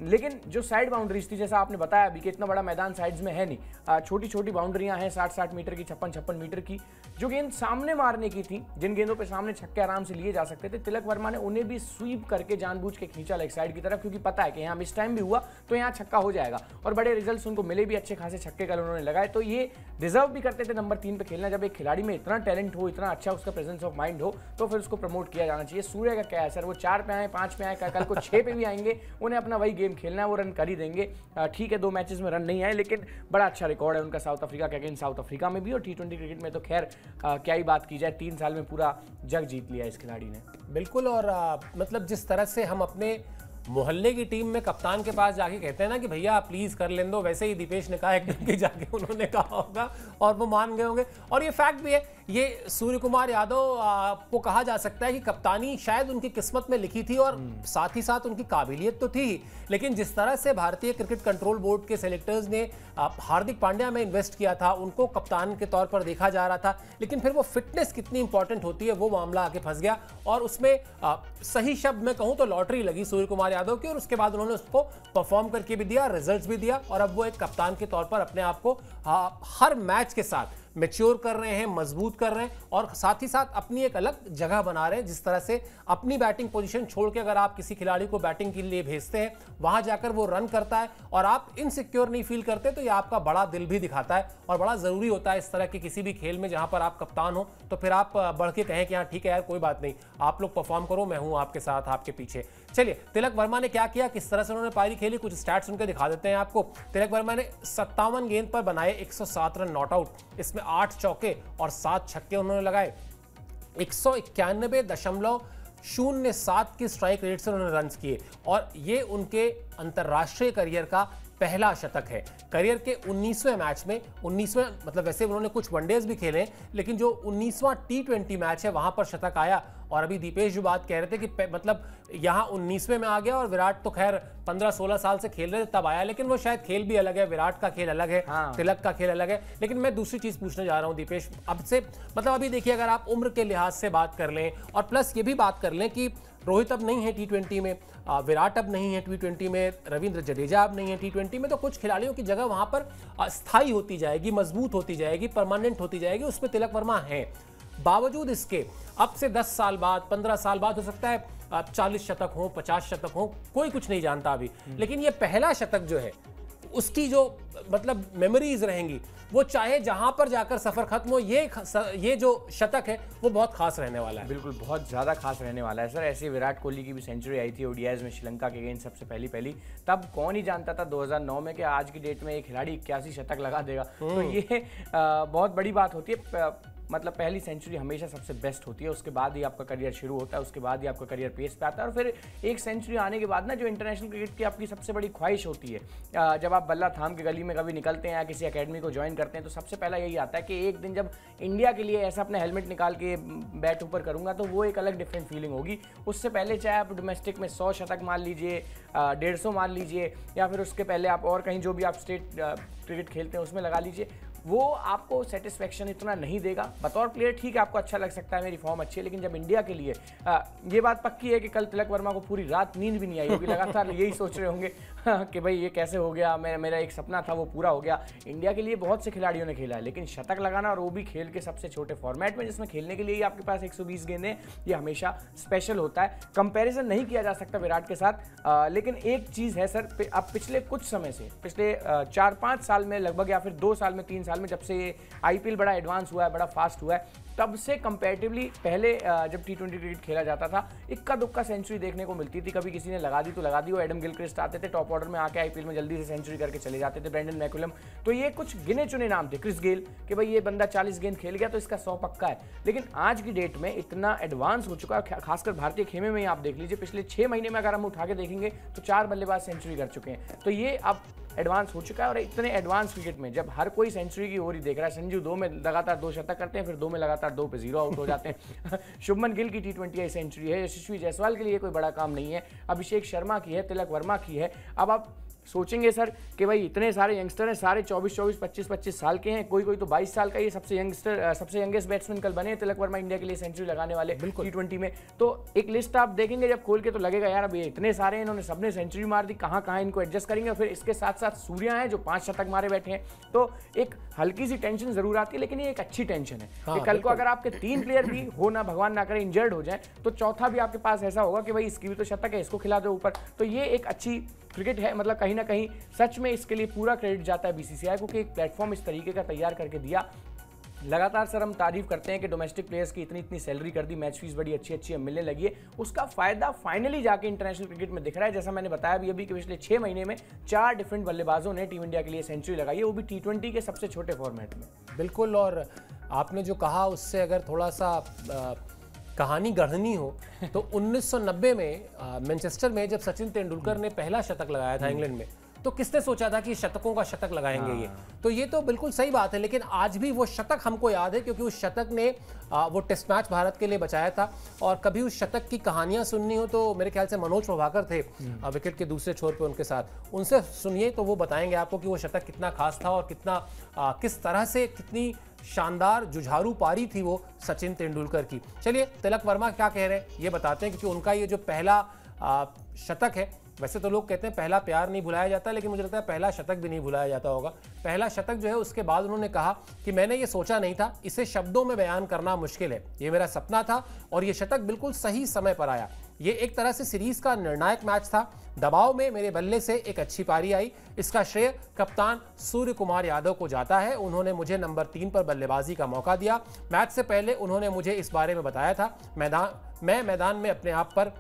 लेकिन जो साइड बाउंड्रीज थी, जैसा आपने बताया अभी कि इतना बड़ा मैदान साइड्स में है नहीं, छोटी छोटी बाउंड्रियां हैं 60-60 मीटर की, 56-56 मीटर की, जो गेंद सामने मारने की थी, जिन गेंदों पे सामने छक्के आराम से लिए जा सकते थे, तिलक वर्मा ने उन्हें भी स्वीप करके जानबूझ के खींचा लेग साइड की तरफ, क्योंकि पता है कि यहाँ मिस टाइम भी हुआ तो यहाँ छक्का हो जाएगा। और बड़े रिजल्ट्स उनको मिले भी, अच्छे खासे छक्के कल उन्होंने लगाए। तो ये डिजर्व भी करते थे नंबर 3 पे खेलना। जब एक खिलाड़ी में इतना टैलेंट हो, इतना अच्छा उसका प्रेजेंस ऑफ माइंड हो, तो फिर उसको प्रमोट किया जाना चाहिए। सूर्य का क्या है सर, वो 4 पे आए, 5 पे आए, कल को 6 पे भी आएंगे, उन्हें अपना वही गेम खेलना है, वो रन कर ही देंगे। ठीक है 2 मैचेस में रन नहीं आए, लेकिन बड़ा अच्छा रिकॉर्ड है उनका साउथ अफ्रीका के अगेंस्ट, साउथ अफ्रीका में भी और T20 क्रिकेट में तो खैर क्या ही बात की जाए, 3 साल में पूरा जग जीत लिया इस खिलाड़ी ने। बिल्कुल। और मतलब जिस तरह से हम अपने मोहल्ले की टीम में कप्तान के पास जाके कहते हैं ना कि भैया प्लीज कर लें दो, वैसे ही दीपेश ने कहा एकदम कि जाके उन्होंने कहा होगा और वो मान गए होंगे। और ये फैक्ट भी है, ये सूर्य कुमार यादव को कहा जा सकता है कि कप्तानी शायद उनकी किस्मत में लिखी थी और साथ ही साथ उनकी काबिलियत तो थी ही, लेकिन जिस तरह से भारतीय क्रिकेट कंट्रोल बोर्ड के सेलेक्टर्स ने हार्दिक पांड्या में इन्वेस्ट किया था, उनको कप्तान के तौर पर देखा जा रहा था, लेकिन फिर वो फिटनेस कितनी इंपॉर्टेंट होती है वो मामला आके फंस गया और उसमें सही शब्द में कहूं तो लॉटरी लगी सूर्य कुमार यादव की। और उसके बाद उन्होंने उसको परफॉर्म करके भी दिया, रिजल्ट्स भी दिया और अब वो एक कप्तान के तौर पर अपने आप को हर मैच के साथ मैच्योर कर रहे हैं, मजबूत कर रहे हैं और साथ ही साथ अपनी एक अलग जगह बना रहे हैं। जिस तरह से अपनी बैटिंग पोजीशन छोड़ के अगर आप किसी खिलाड़ी को बैटिंग के लिए भेजते हैं, वहां जाकर वो रन करता है और आप इनसिक्योर नहीं फील करते, तो ये आपका बड़ा दिल भी दिखाता है और बड़ा जरूरी होता है इस तरह के किसी भी खेल में जहां पर आप कप्तान हो, तो फिर आप बढ़ के कहें कि हाँ ठीक है यार कोई बात नहीं, आप लोग परफॉर्म करो, मैं हूं आपके साथ, आपके पीछे। चलिए तिलक वर्मा ने क्या किया, किस तरह से उन्होंने पारी खेली, कुछ स्टैट्स उनके दिखा देते हैं आपको। तिलक वर्मा ने 57 गेंद पर बनाए 107 रन नॉट आउट, इसमें 8 चौके और 7 छक्के उन्होंने लगाए। 191.07 की स्ट्राइक रेट से उन्होंने रन किए और ये उनके अंतर्राष्ट्रीय करियर का पहला शतक है। करियर के 19वें मैच में, 19वें मतलब वैसे उन्होंने कुछ वनडेज भी खेले, लेकिन जो 19वां T20 मैच है वहां पर शतक आया। और अभी दीपेश जो बात कह रहे थे कि मतलब यहाँ 19वें में आ गया और विराट तो खैर 15-16 साल से खेल रहे थे तब आया, लेकिन वो शायद खेल भी अलग है, विराट का खेल अलग है, तिलक का खेल अलग है। लेकिन मैं दूसरी चीज पूछने जा रहा हूँ दीपेश, अब से मतलब अभी देखिए अगर आप उम्र के लिहाज से बात कर लें और प्लस ये भी बात कर लें कि रोहित अब नहीं है T20 में, विराट अब नहीं है T20 में, रविंद्र जडेजा अब नहीं है T20 में, तो कुछ खिलाड़ियों की जगह वहां पर स्थायी होती जाएगी, मजबूत होती जाएगी, परमानेंट होती जाएगी, उसमें तिलक वर्मा है। बावजूद इसके अब से 10 साल बाद, 15 साल बाद हो सकता है 40 शतक हो, 50 शतक हो, कोई कुछ नहीं जानता अभी, लेकिन ये पहला शतक जो है उसकी जो मतलब मेमोरीज रहेंगी, वो चाहे जहां पर जाकर सफर खत्म हो, ये जो शतक है वो बहुत खास रहने वाला है। बिल्कुल बहुत ज्यादा खास रहने वाला है सर। ऐसे विराट कोहली की भी सेंचुरी आई थी ओडीआईज में श्रीलंका के अगेंस्ट सबसे पहली, तब कौन ही जानता था 2009 में कि आज की डेट में एक खिलाड़ी 81 शतक लगा देगा। तो ये बहुत बड़ी बात होती है। मतलब पहली सेंचुरी हमेशा सबसे बेस्ट होती है, उसके बाद ही आपका करियर शुरू होता है, उसके बाद ही आपका करियर पेस पे आता है। और फिर एक सेंचुरी आने के बाद ना जो इंटरनेशनल क्रिकेट की आपकी सबसे बड़ी ख्वाहिश होती है, जब आप बल्ला थाम के गली में कभी निकलते हैं या किसी एकेडमी को ज्वाइन करते हैं, तो सबसे पहला यही आता है कि एक दिन जब इंडिया के लिए ऐसा अपना हेलमेट निकाल के बैट ऊपर करूंगा तो वो एक अलग डिफरेंट फीलिंग होगी। उससे पहले चाहे आप डोमेस्टिक में 100 शतक मार लीजिए, 150 मार लीजिए, या फिर उसके पहले आप और कहीं जो भी आप स्टेट क्रिकेट खेलते हैं उसमें लगा लीजिए, वो आपको सेटिस्फेक्शन इतना नहीं देगा। बतौर प्लेयर ठीक है, आपको अच्छा लग सकता है, मेरी फॉर्म अच्छी है, लेकिन जब इंडिया के लिए ये बात पक्की है कि कल तिलक वर्मा को पूरी रात नींद भी नहीं आई होगी, लगातार यही सोच रहे होंगे कि भाई ये कैसे हो गया, मेरा एक सपना था वो पूरा हो गया। इंडिया के लिए बहुत से खिलाड़ियों ने खेला है, लेकिन शतक लगाना और वो भी खेल के सबसे छोटे फॉर्मेट में जिसमें खेलने के लिए ही आपके पास 120 गेंदें, ये हमेशा स्पेशल होता है। कंपैरिजन नहीं किया जा सकता विराट के साथ, लेकिन एक चीज़ है सर, अब पिछले कुछ समय से, पिछले 4-5 साल में लगभग, या फिर 2 साल में 3 साल में, जब से आईपीएल बड़ा एडवांस हुआ है, बड़ा फास्ट हुआ है, तब से कंपैरेटिवली पहले जब T20 क्रिकेट खेला जाता था, इक्का दुक्का सेंचुरी देखने को मिलती थी। कभी किसी ने लगा दी तो लगा दी, वो एडम गिलक्रिस्ट आते थे टॉप ऑर्डर में आके आईपीएल में जल्दी से सेंचुरी करके चले जाते थे, ब्रेंडन मैकुलम, तो ये कुछ गिने चुने नाम थे, क्रिस गेल, कि भाई ये बंदा 40 गेंद खेल गया तो इसका 100 पक्का है। लेकिन आज की डेट में इतना एडवांस हो चुका है, खासकर भारतीय खेमे में आप देख लीजिए, पिछले 6 महीने में अगर हम उठा के देखेंगे तो 4 बल्लेबाज सेंचुरी कर चुके हैं। तो ये अब एडवांस हो चुका है। और इतने एडवांस क्रिकेट में जब हर कोई सेंचुरी की ओर ही देख रहा है, संजू 2 में लगातार 2 शतक करते हैं, फिर 2 में लगातार 2 पे 0 आउट हो जाते हैं। शुभमन गिल की T20 सेंचुरी है, यशस्वी जायसवाल के लिए कोई बड़ा काम नहीं है, अभिषेक शर्मा की है, तिलक वर्मा की है। अब आप सोचेंगे सर कि भाई इतने सारे यंगस्टर हैं, सारे 24-24, 25-25 साल के हैं, कोई तो 22 साल का, ये सबसे यंगेस्ट बैट्समैन कल बने तिलक वर्मा इंडिया के लिए सेंचुरी लगाने वाले T20 में। तो एक लिस्ट आप देखेंगे जब खोल के तो लगेगा यार अब ये इतने सारे हैं, इन्होंने सबने सेंचुरी मार दी, कहाँ इनको एडजस्ट करेंगे। और फिर इसके साथ साथ सूर्या हैं जो 5 शतक मारे बैठे हैं, तो एक हल्की सी टेंशन जरूर आती है, लेकिन ये एक अच्छी टेंशन है कि कल को अगर आपके 3 प्लेयर भी हो ना, भगवान ना करे इंजर्ड हो जाए, तो चौथा भी आपके पास ऐसा होगा कि भाई इसकी भी तो शतक है, इसको खिला दो ऊपर। तो ये एक अच्छी क्रिकेट है, मतलब कहीं ना कहीं सच में इसके लिए पूरा क्रेडिट जाता है बीसीसीआई को कि एक प्लेटफॉर्म इस तरीके का तैयार करके दिया। लगातार सर हम तारीफ करते हैं कि डोमेस्टिक प्लेयर्स की इतनी सैलरी कर दी, मैच फीस बड़ी अच्छी मिलने लगी है, उसका फायदा फाइनली जाके इंटरनेशनल क्रिकेट में दिख रहा है। जैसा मैंने बताया अभी कि पिछले 6 महीने में 4 डिफरेंट बल्लेबाजों ने टीम इंडिया के लिए सेंचुरी लगाई है, वो भी T20 के सबसे छोटे फॉर्मेट में। बिल्कुल, और आपने जो कहा उससे अगर थोड़ा सा कहानी गढ़नी हो तो 1990 में मैनचेस्टर में जब सचिन तेंदुलकर ने पहला शतक लगाया था इंग्लैंड में, तो किसने सोचा था कि शतकों का शतक लगाएंगे ये। तो ये तो बिल्कुल सही बात है, लेकिन आज भी वो शतक हमको याद है क्योंकि उस शतक ने वो टेस्ट मैच भारत के लिए बचाया था। और कभी उस शतक की कहानियां सुननी हो तो मेरे ख्याल से मनोज प्रभाकर थे विकेट के दूसरे छोर पे उनके साथ, उनसे सुनिए तो वो बताएंगे आपको कि वो शतक कितना खास था और कितना किस तरह से कितनी शानदार जुझारू पारी थी वो सचिन तेंदुलकर की। चलिए तिलक वर्मा क्या कह रहे हैं ये बताते हैं, क्योंकि उनका ये जो पहला शतक है, वैसे तो लोग कहते हैं पहला प्यार नहीं भुलाया जाता, लेकिन मुझे लगता है पहला शतक भी नहीं भुलाया जाता होगा। पहला शतक जो है उसके बाद उन्होंने कहा कि मैंने ये सोचा नहीं था, इसे शब्दों में बयान करना मुश्किल है, ये मेरा सपना था और ये शतक बिल्कुल सही समय पर आया। ये एक तरह से सीरीज का निर्णायक मैच था, दबाव में मेरे बल्ले से एक अच्छी पारी आई, इसका श्रेय कप्तान सूर्य कुमार यादव को जाता है। उन्होंने मुझे नंबर 3 पर बल्लेबाजी का मौका दिया। मैच से पहले उन्होंने मुझे इस बारे में बताया था, मैं मैदान में अपने आप पर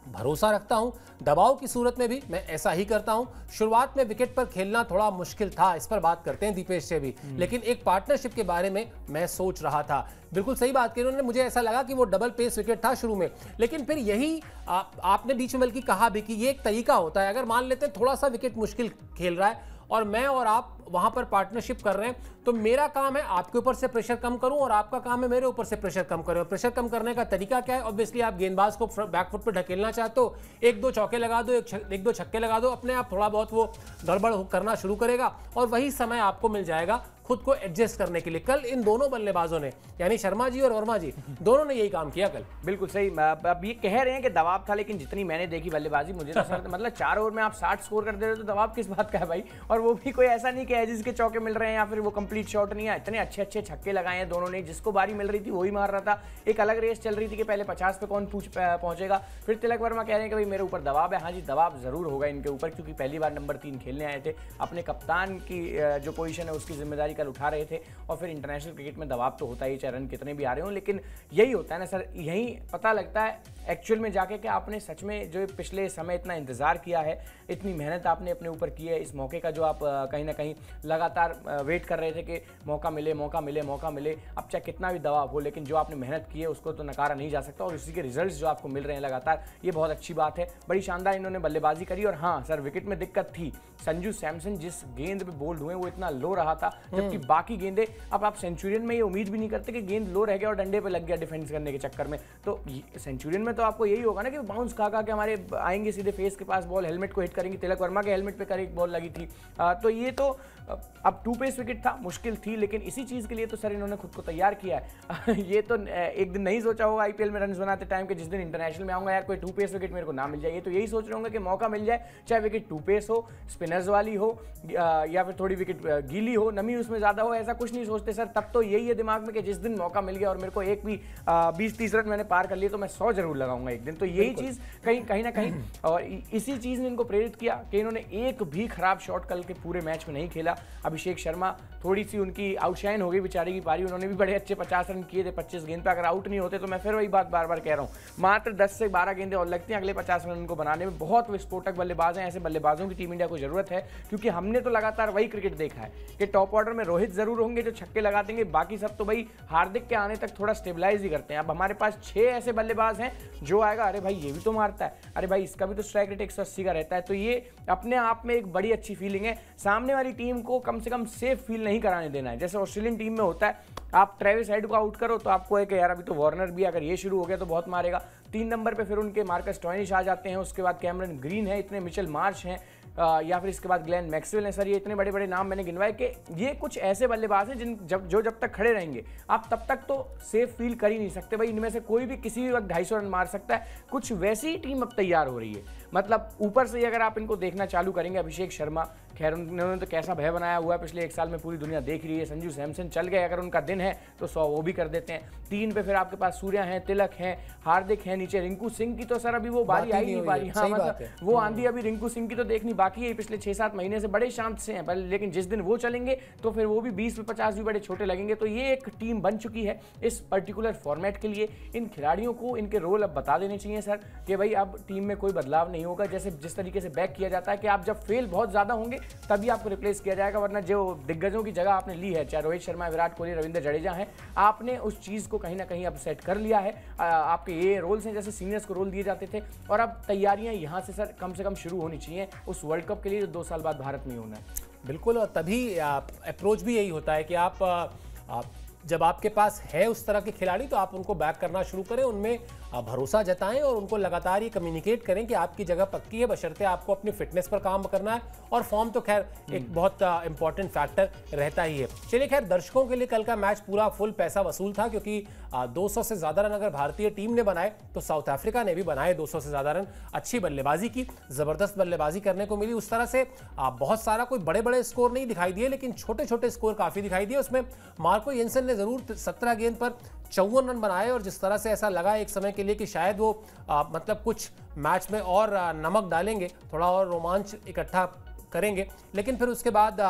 भरोसा रखता हूं, दबाव की सूरत में भी मैं ऐसा ही करता हूं। शुरुआत में विकेट पर खेलना थोड़ा मुश्किल था, इस पर बात करते हैं दीपेश से भी, लेकिन एक पार्टनरशिप के बारे में मैं सोच रहा था। बिल्कुल सही बात कही उन्होंने, मुझे ऐसा लगा कि वो डबल पेस विकेट था शुरू में, लेकिन फिर यही आपने बीच में बल्कि कहा भी कि ये एक तरीका होता है, अगर मान लेते हैं थोड़ा सा विकेट मुश्किल खेल रहा है और मैं और आप वहां पर पार्टनरशिप कर रहे हैं, तो मेरा काम है आपके ऊपर से प्रेशर कम करूं और आपका काम है मेरे ऊपर से प्रेशर कम करें। और प्रेशर कम करने का तरीका क्या है? ऑब्वियसली आप गेंदबाज को बैकफुट पे ढकेलना चाहते हो, 1-2 चौके लगा दो, 1-2 छक्के लगा दो, अपने आप थोड़ा बहुत वो गड़बड़ करना शुरू करेगा और वही समय आपको मिल जाएगा खुद को एडजस्ट करने के लिए। कल इन दोनों बल्लेबाजों ने, यानी शर्मा जी और वर्मा जी, दोनों ने यही काम किया कल। बिल्कुल सही। अब ये कह रहे हैं कि दबाव था, लेकिन जितनी मैंने देखी बल्लेबाजी, मुझे तो सर मतलब 4 ओवर में आप 60 स्कोर कर दे रहे हो तो दबाव किस बात का है भाई। और वो भी कोई ऐसा नहीं कि एजिस के चौके मिल रहे हैं या फिर वो कंप्लीट शॉट नहीं है, इतने अच्छे छक्के लगाए हैं दोनों ने, जिसको बारी मिल रही थी वही मार रहा था। एक अलग रेस चल रही थी कि पहले 50 पे कौन पहुंचेगा। फिर तिलक वर्मा कह रहे हैं कि भाई मेरे ऊपर दबाव है। हाँ जी, दबाव जरूर होगा इनके ऊपर, क्योंकि पहली बार नंबर 3 खेलने आए थे, अपने कप्तान की जो पोजीशन है उसकी जिम्मेदारी कल उठा रहे थे। और फिर इंटरनेशनल क्रिकेट में दबाव तो होता ही, चाहे रन कितने भी आ रहे हो, लेकिन यही होता है ना सर, यही पता लगता है एक्चुअल में जाके कि आपने सच में जो पिछले समय इतना इंतजार किया है, इतनी मेहनत आपने अपने ऊपर की है, इस मौके का जो आप कहीं ना कहीं लगातार वेट कर रहे थे कि मौका मिले। अब चाहे कितना भी दबाव हो, लेकिन जो आपने मेहनत की है उसको तो नकारा नहीं जा सकता, और इसी के रिजल्ट्स जो आपको मिल रहे हैं लगातार, ये बहुत अच्छी बात है। बड़ी शानदार इन्होंने बल्लेबाजी करी। और हाँ सर, विकेट में दिक्कत थी, संजू सैमसन जिस गेंद पे बोल्ड हुए वो इतना लो रहा था, जबकि बाकी गेंदें, अब आप सेंचुरियन में ये उम्मीद भी नहीं करते कि गेंद लो रह गया और डंडे पे लग गया डिफेंस करने के चक्कर में। तो सेंचुरियन में तो आपको यही होगा ना कि बाउंस खा के हमारे आएंगे सीधे फेस के पास बॉल, हेलमेट को हिट करेंगे। तिलक वर्मा के हेलमेट पे करेक्ट बॉल लगी थी। तो ये तो अब 2 पेस विकेट था, मुश्किल थी, लेकिन इसी चीज के लिए तो सर इन्होंने खुद को तैयार किया है। ये तो एक दिन नहीं सोचा होगा आईपीएल में रन बनाते टाइम के जिस दिन इंटरनेशनल में आऊंगा यार कोई 2 पेस विकेट मेरे को ना मिल जाए। ये तो यही सोच रहे होंगे कि मौका मिल जाए, चाहे विकेट 2 पेस हो, स्पिनर्स वाली हो, या फिर थोड़ी विकेट गीली हो, नमी उसमें ज्यादा हो, ऐसा कुछ नहीं सोचते सर। तब तो यही है दिमाग में कि जिस दिन मौका मिल गया और मेरे को एक भी 20-30 रन मैंने पार कर लिए तो मैं 100 जरूर लगाऊंगा एक दिन। तो यही चीज कहीं ना कहीं, और इसी चीज ने इनको प्रेरित किया कि इन्होंने एक भी खराब शॉट कल के पूरे मैच में नहीं खेला। अभिषेक शर्मा थोड़ी सी उनकी आउटशाइन हो गई बेचारी की पारी। उन्होंने भी बड़े अच्छे 50 रन किए थे 25 गेंद पे। अगर आउट नहीं होते तो मैं फिर वही बात बार बार कह रहा हूँ, मात्र 10 से 12 गेंदें और लगती हैं अगले 50 रन को बनाने में। बहुत विस्फोटक बल्लेबाज हैं, ऐसे बल्लेबाजों की टीम इंडिया को जरूरत है, क्योंकि हमने तो लगातार वही क्रिकेट देखा है कि टॉप ऑर्डर में रोहित जरूर होंगे जो छक्के लगा देंगे, बाकी सब तो भाई हार्दिक के आने तक थोड़ा स्टेबलाइज ही करते हैं। अब हमारे पास 6 ऐसे बल्लेबाज हैं जो आएगा, अरे भाई ये भी तो मारता है, अरे भाई इसका भी तो स्ट्राइक रेट 180 का रहता है। तो ये अपने आप में एक बड़ी अच्छी फीलिंग है। सामने वाली टीम को कम से कम सेफ फील नहीं कराने देना है। जैसे ऑस्ट्रेलियन टीम में होता है, आप ट्रेविस हेड को आउट करो तो आपको है कि यार अभी तो वार्नर भी, अगर ये शुरू हो गया तो बहुत मारेगा। 3 नंबर पे फिर उनके मार्कस स्टोइनिस आ जाते हैं, उसके बाद कैमरन ग्रीन है, इतने मिचेल मार्श हैं, या फिर इसके बाद ग्लेन मैक्सवेल है। सर ये इतने बड़े बड़े नाम मैंने गिनवाए कि ये कुछ ऐसे बल्लेबाज हैं जब तक खड़े रहेंगे आप तब तक तो सेफ फील कर ही नहीं सकते। भाई इनमें से कोई भी किसी भी वक्त 250 रन मार सकता है। कुछ वैसी ही टीम अब तैयार हो रही है। मतलब ऊपर से ही अगर आप इनको देखना चालू करेंगे, अभिषेक शर्मा, खैर उन्होंने तो कैसा भय बनाया हुआ है पिछले 1 साल में, पूरी दुनिया देख रही है। संजू सैमसन चल गए, अगर उनका दिन है तो 100 वो भी कर देते हैं। 3 पे फिर आपके पास सूर्या हैं, तिलक हैं, हार्दिक हैं, नीचे रिंकू सिंह की तो सर अभी वो बारी आई नहीं पारी। हाँ मतलब वो आंधी अभी रिंकू सिंह की तो देखनी बाकी है। पिछले 6-7 महीने से बड़े शांत से हैं, लेकिन जिस दिन वो चलेंगे तो फिर वो भी 20 पे 50 भी बड़े छोटे लगेंगे। तो ये एक टीम बन चुकी है इस पर्टिकुलर फॉर्मेट के लिए। इन खिलाड़ियों को इनके रोल अब बता देने चाहिए सर कि भाई अब टीम में कोई बदलाव नहीं होगा। जैसे जिस तरीके से बैक किया जाता है कि आप जब फेल बहुत ज्यादा होंगे तभी आपको रिप्लेस किया जाएगा, वरना जो दिग्गजों की जगह आपने ली है, चाहे रोहित शर्मा, विराट कोहली, रविंद्र जडेजा है, आपने उस चीज को कहीं ना कहीं अब सेट कर लिया है। आपके ये रोल्स हैं जैसे सीनियर्स को रोल दिए जाते थे, और अब तैयारियां यहां से सर कम से कम शुरू होनी चाहिए उस वर्ल्ड कप के लिए जो 2 साल बाद भारत में होना है। बिल्कुल, और तभी अप्रोच भी यही होता है कि आप जब आपके पास है उस तरह के खिलाड़ी तो आप उनको बैक करना शुरू करें, उनमें भरोसा जताएं और उनको लगातार ये कम्युनिकेट करें कि आपकी जगह पक्की है, बशर्ते आपको अपनी फिटनेस पर काम करना है। और फॉर्म तो खैर एक बहुत इंपॉर्टेंट फैक्टर रहता ही है। चलिए खैर, दर्शकों के लिए कल का मैच पूरा फुल पैसा वसूल था, क्योंकि 200 से ज़्यादा रन अगर भारतीय टीम ने बनाए तो साउथ अफ्रीका ने भी बनाए 200 से ज़्यादा रन। अच्छी बल्लेबाजी की, ज़बरदस्त बल्लेबाजी करने को मिली। उस तरह से बहुत सारा कोई बड़े बड़े स्कोर नहीं दिखाई दिए, लेकिन छोटे छोटे स्कोर काफ़ी दिखाई दिए। उसमें मार्को येंसन ने ज़रूर 17 गेंद पर 54 रन बनाए, और जिस तरह से ऐसा लगा एक समय के लिए कि शायद वो मतलब कुछ मैच में और नमक डालेंगे, थोड़ा और रोमांच इकट्ठा करेंगे, लेकिन फिर उसके बाद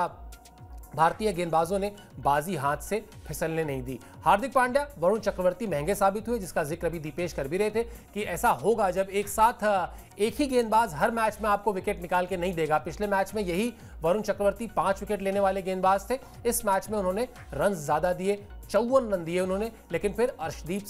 भारतीय गेंदबाजों ने बाजी हाथ से फिसलने नहीं दी। हार्दिक पांड्या, वरुण चक्रवर्ती महंगे साबित हुए, जिसका जिक्र अभी दीपेश कर भी रहे थे कि ऐसा होगा जब एक साथ एक ही गेंदबाज हर मैच में आपको विकेट निकाल के नहीं देगा। पिछले मैच में यही वरुण चक्रवर्ती 5 विकेट लेने वाले गेंदबाज थे। इस मैच में उन्होंने रन ज्यादा दिए, 54 रन दिए उन्होंने, लेकिन फिर अर्शदीप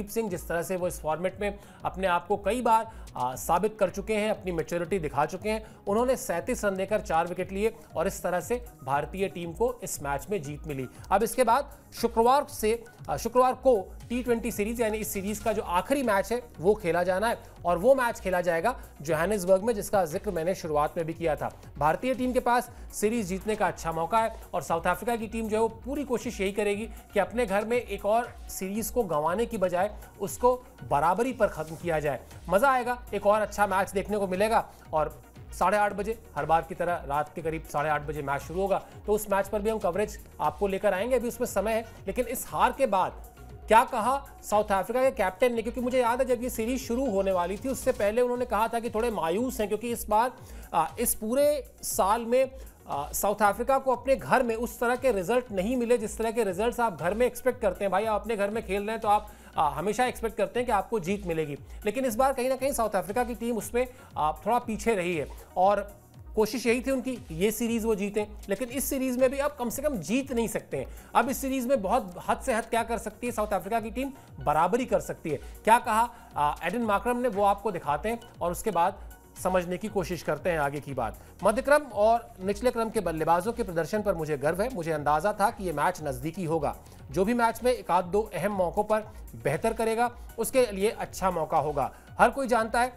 सिंह जिस तरह से वो इस फॉर्मेट में अपने आप को कई बार साबित कर चुके हैं, अपनी मैच्योरिटी दिखा चुके हैं, उन्होंने 37 रन देकर 4 विकेट लिए, और इस तरह से भारतीय टीम को इस मैच में जीत मिली। अब इसके बाद शुक्रवार को T20 सीरीज, यानी इस सीरीज का जो आखिरी मैच है वो खेला जाना है, और वो मैच खेला जाएगा जोहानिसबर्ग में, जिसका जिक्र मैंने शुरुआत में भी किया था। भारतीय टीम के पास सीरीज जीतने का अच्छा मौका है, और साउथ अफ्रीका की टीम जो है वो पूरी कोशिश यही करेगी कि अपने घर में एक और सीरीज को गंवाने की बजाय उसको बराबरी पर खत्म किया जाए। मजा आएगा, एक और अच्छा मैच देखने को मिलेगा, और 8:30 बजे हर बार की तरह रात के करीब 8:30 बजे मैच शुरू होगा, तो उस मैच पर भी हम कवरेज आपको लेकर आएंगे। अभी उसमें समय है, लेकिन इस हार के बाद क्या कहा साउथ अफ्रीका के कैप्टन ने, क्योंकि मुझे याद है जब ये सीरीज शुरू होने वाली थी उससे पहले उन्होंने कहा था कि थोड़े मायूस हैं, क्योंकि इस बार इस पूरे साल में साउथ अफ्रीका को अपने घर में उस तरह के रिजल्ट नहीं मिले जिस तरह के रिजल्ट्स आप घर में एक्सपेक्ट करते हैं। भाई आप अपने घर में खेल रहे हैं तो आप हमेशा एक्सपेक्ट करते हैं कि आपको जीत मिलेगी, लेकिन इस बार कहीं ना कहीं साउथ अफ्रीका की टीम उसमें थोड़ा पीछे रही है, और कोशिश यही थी उनकी ये सीरीज वो जीतें, लेकिन इस सीरीज में भी अब कम से कम जीत नहीं सकते हैं। अब इस सीरीज में बहुत हद से हद क्या कर सकती है साउथ अफ्रीका की टीम, बराबरी कर सकती है। क्या कहा एडन मार्करम ने, वो आपको दिखाते हैं और उसके बाद समझने की कोशिश करते हैं आगे की बात। मध्य क्रम और निचले क्रम के बल्लेबाजों के प्रदर्शन पर मुझे गर्व है। मुझे अंदाजा था कि यह मैच नजदीकी होगा। जो भी मैच में 1-2 अहम मौकों पर बेहतर करेगा उसके लिए अच्छा मौका होगा। हर कोई जानता है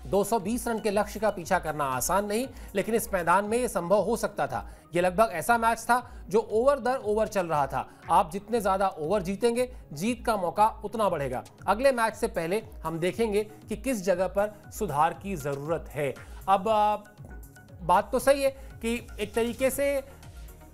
220 रन के लक्ष्य का पीछा करना आसान नहीं, लेकिन इस मैदान में यह संभव हो सकता था। यह लगभग ऐसा मैच था जो ओवर दर ओवर चल रहा था। आप जितने ज्यादा ओवर जीतेंगे, जीत का मौका उतना बढ़ेगा। अगले मैच से पहले हम देखेंगे कि किस जगह पर सुधार की जरूरत है। अब बात तो सही है कि एक तरीके से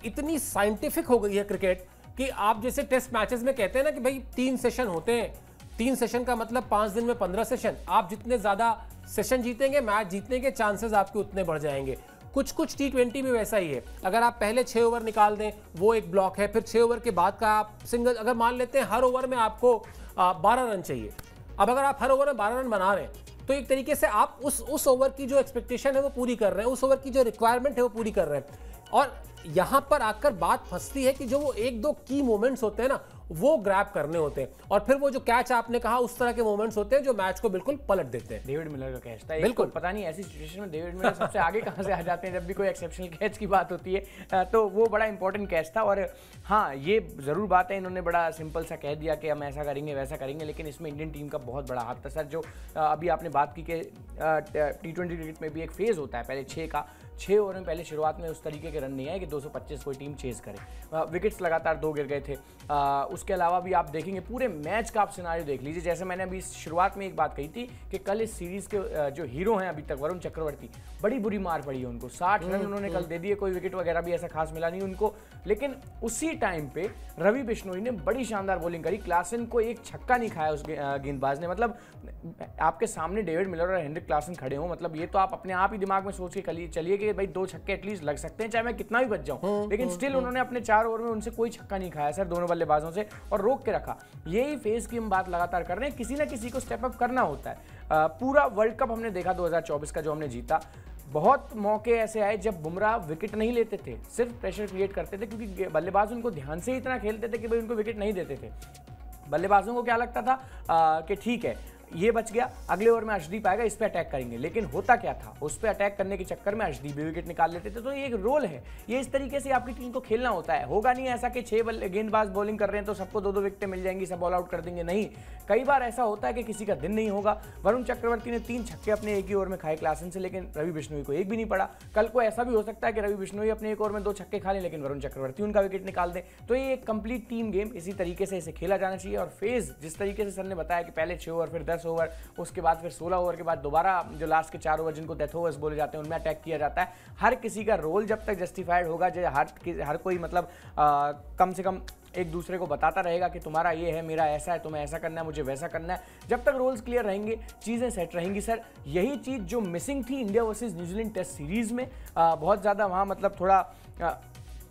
इतनी साइंटिफिक हो गई है क्रिकेट कि आप जैसे टेस्ट मैचेस में कहते हैं ना कि भाई 3 सेशन होते हैं, 3 सेशन का मतलब 5 दिन में 15 सेशन। आप जितने ज्यादा सेशन जीतेंगे, मैच जीतने के चांसेस आपके उतने बढ़ जाएंगे। कुछ T20 में वैसा ही है। अगर आप पहले 6 ओवर निकाल दें वो एक ब्लॉक है, फिर 6 ओवर के बाद का आप सिंगल, अगर मान लेते हैं हर ओवर में आपको 12 रन चाहिए। अब अगर आप हर ओवर में 12 रन बना रहे हैं तो एक तरीके से आप उस ओवर की जो एक्सपेक्टेशन है वो पूरी कर रहे हैं, उस ओवर की जो रिक्वायरमेंट है वो पूरी कर रहे हैं। और यहां पर आकर बात फंसती है कि जो वो 1-2 की मोमेंट्स होते हैं ना, वो ग्रैब करने होते हैं, और फिर वो जो कैच आपने कहा उस तरह के मोमेंट्स होते हैं जो मैच को बिल्कुल पलट देते हैं। डेविड मिलर का कैच था, बिल्कुल पता नहीं ऐसी सिचुएशन में डेविड मिलर सबसे आगे कहां से आ जाते हैं जब भी कोई एक्सेप्शनल कैच की बात होती है, तो वो बड़ा इंपॉर्टेंट कैच था। और हाँ, ये जरूर बात है, इन्होंने बड़ा सिंपल सा कह दिया कि हम ऐसा करेंगे वैसा करेंगे, लेकिन इसमें इंडियन टीम का बहुत बड़ा हाथ था सर। जो अभी आपने बात की कि T20 क्रिकेट में भी एक फेज होता है पहले 6 ओवर में पहले शुरुआत में उस तरीके के रन नहीं आए कि 225 कोई टीम चेज करे। विकेट्स लगातार 2 गिर गए थे। उसके अलावा भी आप देखेंगे पूरे मैच का आप सिनारियो देख लीजिए। जैसे मैंने अभी शुरुआत में एक बात कही थी कि कल इस सीरीज के जो हीरो हैं अभी तक, वरुण चक्रवर्ती, बड़ी बुरी मार पड़ी है उनको। 60 रन उन्होंने कल दे दिए, कोई विकेट वगैरह भी ऐसा खास मिला नहीं उनको। लेकिन उसी टाइम पे रवि बिश्नोई ने बड़ी शानदार बॉलिंग करी। क्लासन को एक छक्का नहीं खाया उस गेंदबाज ने। मतलब आपके सामने डेविड मिलर और हेनरिक क्लासन खड़े हो, मतलब ये तो आप अपने आप ही दिमाग में सोच के चलिए कि भाई 2 छक्के एटलीस्ट लग सकते हैं, चाहे मैं कितना भी बच जाऊं। लेकिन स्टिल उन्होंने अपने 4 ओवर में उनसे कोई छक्का नहीं खाया सर, दोनों बल्लेबाजों से, और रोक के रखा। यही फेज की हम बात लगातार कर रहे हैं, किसी ना किसी को स्टेप अप करना होता है। पूरा वर्ल्ड कप हमने देखा 2024 का जो हमने जीता, बहुत मौके ऐसे आए जब बुमराह विकेट नहीं लेते थे, सिर्फ प्रेशर क्रिएट करते थे, क्योंकि बल्लेबाज उनको ध्यान से इतना खेलते थे कि भाई उनको विकेट नहीं देते थे। बल्लेबाजों को क्या लगता था कि ठीक है ये बच गया, अगले ओवर में अर्शदीप आएगा, इस पे अटैक करेंगे। लेकिन होता क्या था, उस पे अटैक करने के चक्कर में अर्शदीप भी विकेट निकाल लेते थे। तो ये एक रोल है, ये इस तरीके से आपकी टीम को खेलना होता है। होगा नहीं ऐसा कि 6 गेंदबाज बॉलिंग कर रहे हैं तो सबको 2-2 विकेटें मिल जाएंगी, सब ऑल आउट कर देंगे, नहीं। कई बार ऐसा होता है कि किसी का दिन नहीं होगा। वरुण चक्रवर्ती ने 3 छक्के अपने एक ही ओवर में खाए क्लासन से, लेकिन रवि बिश्नोई को एक भी नहीं पड़ा। कल को ऐसा भी हो सकता है कि रवि बिश्नोई अपने एक ओवर में 2 छक्के खा लें, लेकिन वरुण चक्रवर्ती उनका विकेट निकाल दें। तो ये एक कंप्लीट टीम गेम, इसी तरीके से इसे खेला जाना चाहिए। और फेज जिस तरीके से सर ने बताया कि पहले 6 ओवर, फिर 10 ओवर, उसके बाद फिर 16 ओवर के बाद दोबारा जो लास्ट के 4 ओवर जिनको डेथ ओवर्स बोले जाते हैं उनमें अटैक किया जाता है। हर किसी का रोल जब तक जस्टिफाइड होगा, जो हर कोई मतलब कम से कम एक दूसरे को बताता रहेगा कि तुम्हारा ये है, मेरा ऐसा है, तुम्हें ऐसा करना है, मुझे वैसा करना है, जब तक रोल्स क्लियर रहेंगे चीज़ें सेट रहेंगी सर। यही चीज़ जो मिसिंग थी India versus New Zealand test series में, बहुत ज़्यादा वहाँ मतलब थोड़ा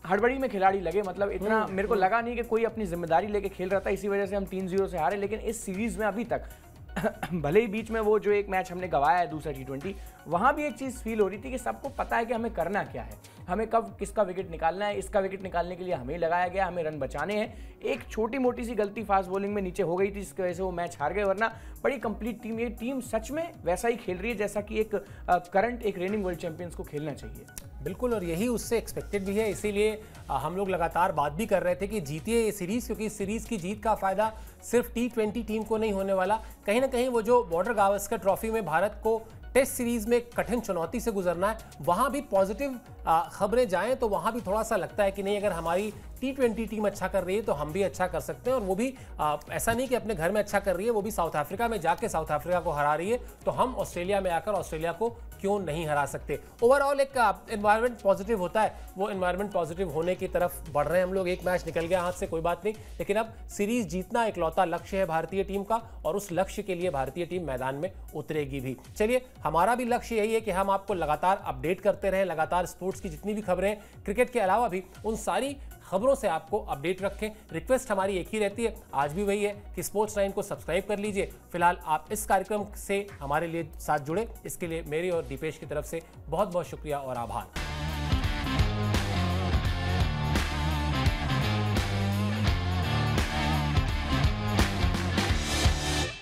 हड़बड़ी में खिलाड़ी लगे। मतलब इतना मेरे को लगा नहीं कि कोई अपनी जिम्मेदारी लेके खेल रहा था, इसी वजह से हम 3-0 से हारे। लेकिन इस सीरीज में अभी तक भले ही बीच में वो जो एक मैच हमने गवाया है दूसरा T20, वहाँ भी एक चीज़ फील हो रही थी कि सबको पता है कि हमें करना क्या है, हमें कब किसका विकेट निकालना है। इसका विकेट निकालने के लिए हमें लगाया गया, हमें रन बचाने हैं। एक छोटी मोटी सी गलती फास्ट बॉलिंग में नीचे हो गई थी, जिसकी वजह से वो मैच हार गए, वरना बड़ी कंप्लीट टीम, ये टीम सच में वैसा ही खेल रही है जैसा कि एक करंट एक रेनिंग वर्ल्ड चैंपियंस को खेलना चाहिए। बिल्कुल, और यही उससे एक्सपेक्टेड भी है। इसीलिए हम लोग लगातार बात भी कर रहे थे कि जीतिए ये सीरीज़, क्योंकि इस सीरीज़ की जीत का फ़ायदा सिर्फ T20 टीम को नहीं होने वाला। कहीं ना कहीं वो जो बॉर्डर गावस्कर ट्रॉफी में भारत को टेस्ट सीरीज़ में कठिन चुनौती से गुजरना है, वहाँ भी पॉजिटिव खबरें जाएं तो वहाँ भी थोड़ा सा लगता है कि नहीं, अगर हमारी T20 टीम अच्छा कर रही है तो हम भी अच्छा कर सकते हैं। और वो भी ऐसा नहीं कि अपने घर में अच्छा कर रही है, वो भी साउथ अफ्रीका में जाके साउथ अफ्रीका को हरा रही है, तो हम ऑस्ट्रेलिया में आकर ऑस्ट्रेलिया को क्यों नहीं हरा सकते। ओवरऑल एक एनवायरनमेंट पॉजिटिव होता है, वो एनवायरनमेंट पॉजिटिव होने की तरफ बढ़ रहे हैं हम लोग। एक मैच निकल गया हाथ से, कोई बात नहीं, लेकिन अब सीरीज जीतना इकलौता लक्ष्य है भारतीय टीम का, और उस लक्ष्य के लिए भारतीय टीम मैदान में उतरेगी भी। चलिए, हमारा भी लक्ष्य यही है कि हम आपको लगातार अपडेट करते रहें, लगातार स्पोर्ट्स की जितनी भी खबरें, क्रिकेट के अलावा भी उन सारी खबरों से आपको अपडेट रखें। रिक्वेस्ट हमारी एक ही रहती है, आज भी वही है कि स्पोर्ट्स 9 को सब्सक्राइब कर लीजिए। फिलहाल आप इस कार्यक्रम से हमारे लिए साथ जुड़े, इसके लिए मेरी और दीपेश की तरफ से बहुत बहुत शुक्रिया और आभार।